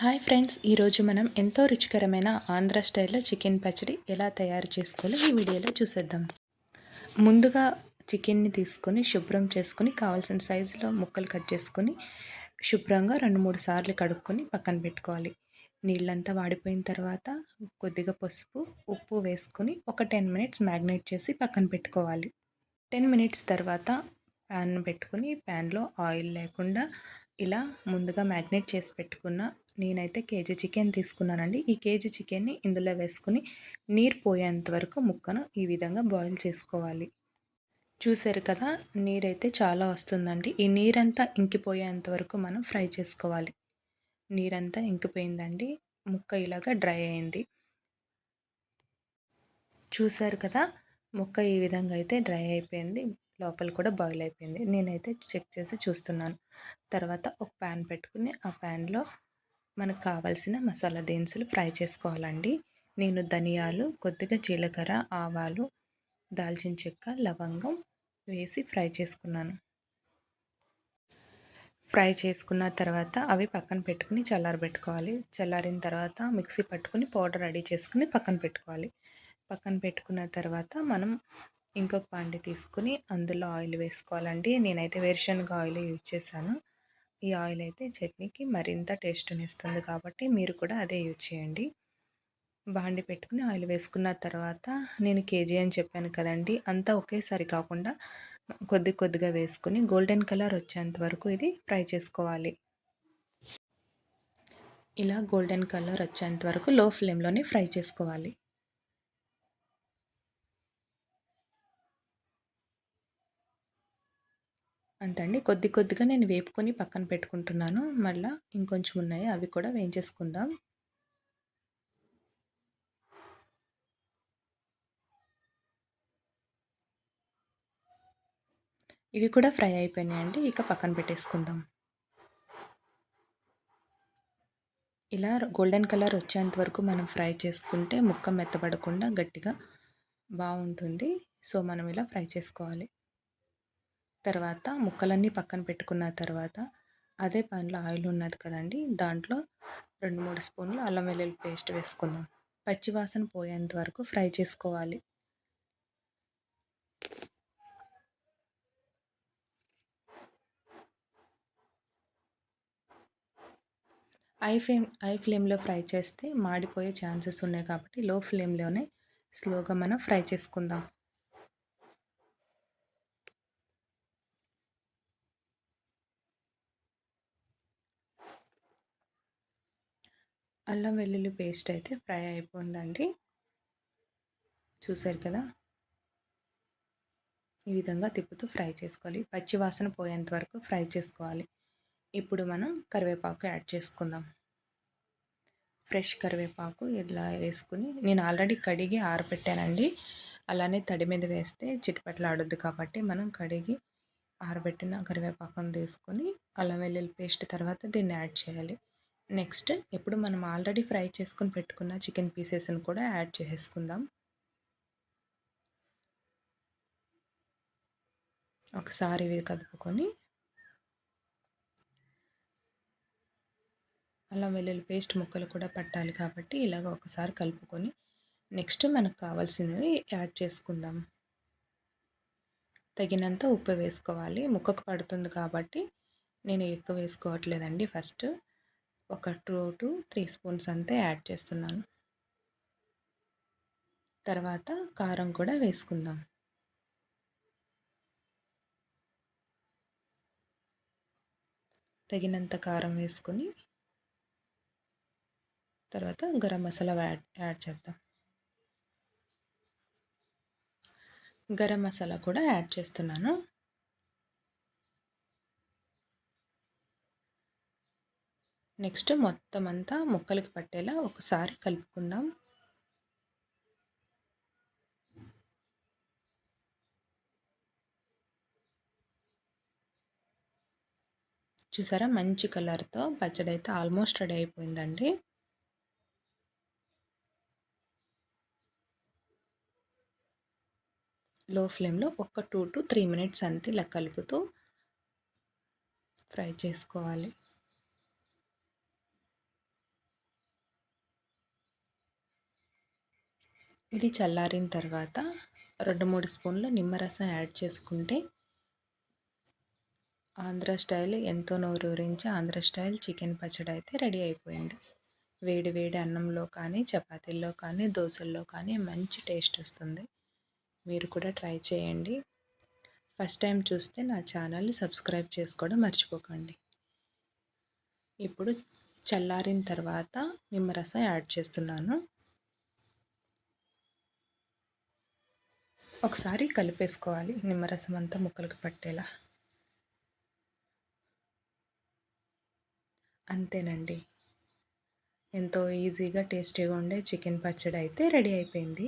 Hi friends, ఈరోజు మనం ఎంతో రుచికరమైన ఆంధ్ర స్టైల్లో చికెన్ పచ్చడి ఎలా తయారు చేసుకోవాలో ఈ వీడియోలో చూసేద్దాం. ముందుగా చికెన్ని తీసుకొని శుభ్రం చేసుకొని కావాల్సిన సైజులో ముక్కలు కట్ చేసుకొని శుభ్రంగా 2-3 సార్లు కడుక్కొని పక్కన పెట్టుకోవాలి. నీళ్ళంతా వాడిపోయిన తర్వాత కొద్దిగా పసుపు, ఉప్పు వేసుకొని ఒక 10 మినిట్స్ మ్యాగ్నేట్ చేసి పక్కన పెట్టుకోవాలి. 10 మినిట్స్ తర్వాత ప్యాన్ పెట్టుకుని ప్యాన్లో ఆయిల్ లేకుండా ఇలా ముందుగా మ్యాగ్నేట్ చేసి పెట్టుకున్న నేనైతే కేజీ చికెన్ తీసుకున్నానండి. ఈ కేజీ చికెన్ని ఇందులో వేసుకుని నీరు పోయేంత వరకు ముక్కను ఈ విధంగా బాయిల్ చేసుకోవాలి. చూసారు కదా, నీరైతే చాలా వస్తుందండి. ఈ నీరంతా ఇంకిపోయేంత వరకు మనం ఫ్రై చేసుకోవాలి. నీరంతా ఇంకిపోయిందండి, ముక్క ఇలాగా డ్రై అయింది. చూసారు కదా, ముక్క ఈ విధంగా అయితే డ్రై అయిపోయింది, లోపల కూడా బాయిల్ అయిపోయింది. నేనైతే చెక్ చేసి చూస్తున్నాను. తర్వాత ఒక ప్యాన్ పెట్టుకుని ఆ ప్యాన్లో మనకు కావాల్సిన మసాలా దినుసులు ఫ్రై చేసుకోవాలండి. నేను ధనియాలు, కొద్దిగా జీలకర్ర, ఆవాలు, దాల్చిన చెక్క, లవంగం వేసి ఫ్రై చేసుకున్నాను. ఫ్రై చేసుకున్న తర్వాత అవి పక్కన పెట్టుకుని చల్లారబెట్టుకోవాలి. చల్లారిన తర్వాత మిక్సీ పట్టుకుని పౌడర్ రెడీ చేసుకుని పక్కన పెట్టుకోవాలి. పక్కన పెట్టుకున్న తర్వాత మనం ఇంకొక బాండి తీసుకుని అందులో ఆయిల్ వేసుకోవాలండి. నేనైతే వేరుశనగ ఆయిల్ యూజ్ చేశాను. ఈ ఆయిల్ అయితే చట్నీకి మరింత టేస్ట్ని ఇస్తుంది కాబట్టి మీరు కూడా అదే యూజ్ చేయండి. బాండి పెట్టుకుని ఆయిల్ వేసుకున్న తర్వాత నేను కేజీ అని చెప్పాను కదండి, అంతా ఒకేసారి కాకుండా కొద్ది కొద్దిగా వేసుకుని గోల్డెన్ కలర్ వచ్చేంత వరకు ఇది ఫ్రై చేసుకోవాలి. ఇలా గోల్డెన్ కలర్ వచ్చేంత వరకు లో ఫ్లేమ్లోనే ఫ్రై చేసుకోవాలి. అంతండి, కొద్ది కొద్దిగా నేను వేపుకొని పక్కన పెట్టుకుంటున్నాను. మళ్ళీ ఇంకొంచెం ఉన్నాయి, అవి కూడా వేయించేసుకుందాం. ఇవి కూడా ఫ్రై అయిపోయినాయండి, ఇక పక్కన పెట్టేసుకుందాం. ఇలా గోల్డెన్ కలర్ వచ్చేంత వరకు మనం ఫ్రై చేసుకుంటే ముక్క మెత్తబడకుండా గట్టిగా బాగుంటుంది. సో మనం ఇలా ఫ్రై చేసుకోవాలి. తర్వాత ముక్కలన్నీ పక్కన పెట్టుకున్న తర్వాత అదే ప్యాన్లో ఆయిల్ ఉన్నది కదండి, దాంట్లో 2-3 స్పూన్లు అల్లం వెల్లుల్లి పేస్ట్ వేసుకుందాం. పచ్చివాసన పోయేంత వరకు ఫ్రై చేసుకోవాలి. హై ఫ్లేమ్లో ఫ్రై చేస్తే మాడిపోయే ఛాన్సెస్ ఉన్నాయి కాబట్టి లో ఫ్లేమ్లోనే స్లోగా మనం ఫ్రై చేసుకుందాం. అల్లం వెల్లుల్లి పేస్ట్ అయితే ఫ్రై అయిపోయిందండి. చూసారు కదా, ఈ విధంగా తిప్పుతూ ఫ్రై చేసుకోవాలి. పచ్చి వాసన పోయేంత వరకు ఫ్రై చేసుకోవాలి. ఇప్పుడు మనం కరివేపాకు యాడ్ చేసుకుందాం. ఫ్రెష్ కరివేపాకు ఇలా వేసుకుని నేను ఆల్రెడీ కడిగి ఆరబెట్టానండి. అలానే తడి మీద వేస్తే చిటపటలాడొద్దు కాబట్టి మనం కడిగి ఆరబెట్టిన కరివేపాకును తీసుకొని అల్లం వెల్లుల్లి పేస్ట్ తర్వాత దీన్ని యాడ్ చేయాలి. నెక్స్ట్ ఇప్పుడు మనం ఆల్రెడీ ఫ్రై చేసుకుని పెట్టుకున్న చికెన్ పీసెస్ని కూడా యాడ్ చేసుకుందాం. ఒకసారి ఇవి కలుపుకొని అల్లం వెల్లుల్లి పేస్ట్ ముక్కలు కూడా పట్టాలి కాబట్టి ఇలాగ ఒకసారి కలుపుకొని నెక్స్ట్ మనకు కావాల్సినవి యాడ్ చేసుకుందాం. తగినంత ఉప్పు వేసుకోవాలి. ముక్కకు పడుతుంది కాబట్టి నేను ఎక్కువ వేసుకోవట్లేదండి. ఫస్ట్ ఒక 2-3 స్పూన్స్ అంతే యాడ్ చేస్తున్నాను. తర్వాత కారం కూడా వేసుకుందాం. తగినంత కారం వేసుకొని తర్వాత గరం మసాలా యాడ్ చేద్దాం. గరం మసాలా కూడా యాడ్ చేస్తున్నాను. నెక్స్ట్ మొత్తం అంతా ముక్కలకి పట్టేలా ఒకసారి కలుపుకుందాం. చూసారా, మంచి కలర్తో పచ్చడి అయితే ఆల్మోస్ట్ రెడీ అయిపోయిందండి. లో ఫ్లేమ్లో ఒక 2-3 మినిట్స్ అంతే ఇలా కలుపుతూ ఫ్రై చేసుకోవాలి. ఇది చల్లారిన తర్వాత 2-3 స్పూన్ల నిమ్మరసం యాడ్ చేసుకుంటే ఆంధ్ర స్టైల్ ఎంతో నోరూరించే ఆంధ్ర స్టైల్ చికెన్ పచ్చడి అయితే రెడీ అయిపోయింది. వేడి వేడి అన్నంలో కానీ, చపాతీల్లో కానీ, దోశల్లో కానీ మంచి టేస్ట్ వస్తుంది. మీరు కూడా ట్రై చేయండి. ఫస్ట్ టైం చూస్తే నా ఛానల్ని సబ్స్క్రైబ్ చేసుకోవడం మర్చిపోకండి. ఇప్పుడు చల్లారిన తర్వాత నిమ్మరసం యాడ్ చేస్తున్నాను. ఒకసారి కలిపేసుకోవాలి నిమ్మరసం అంతా ముక్కలకు పట్టేలా. అంతేనండి, ఎంతో ఈజీగా టేస్టీగా ఉండే చికెన్ పచ్చడి అయితే రెడీ అయిపోయింది.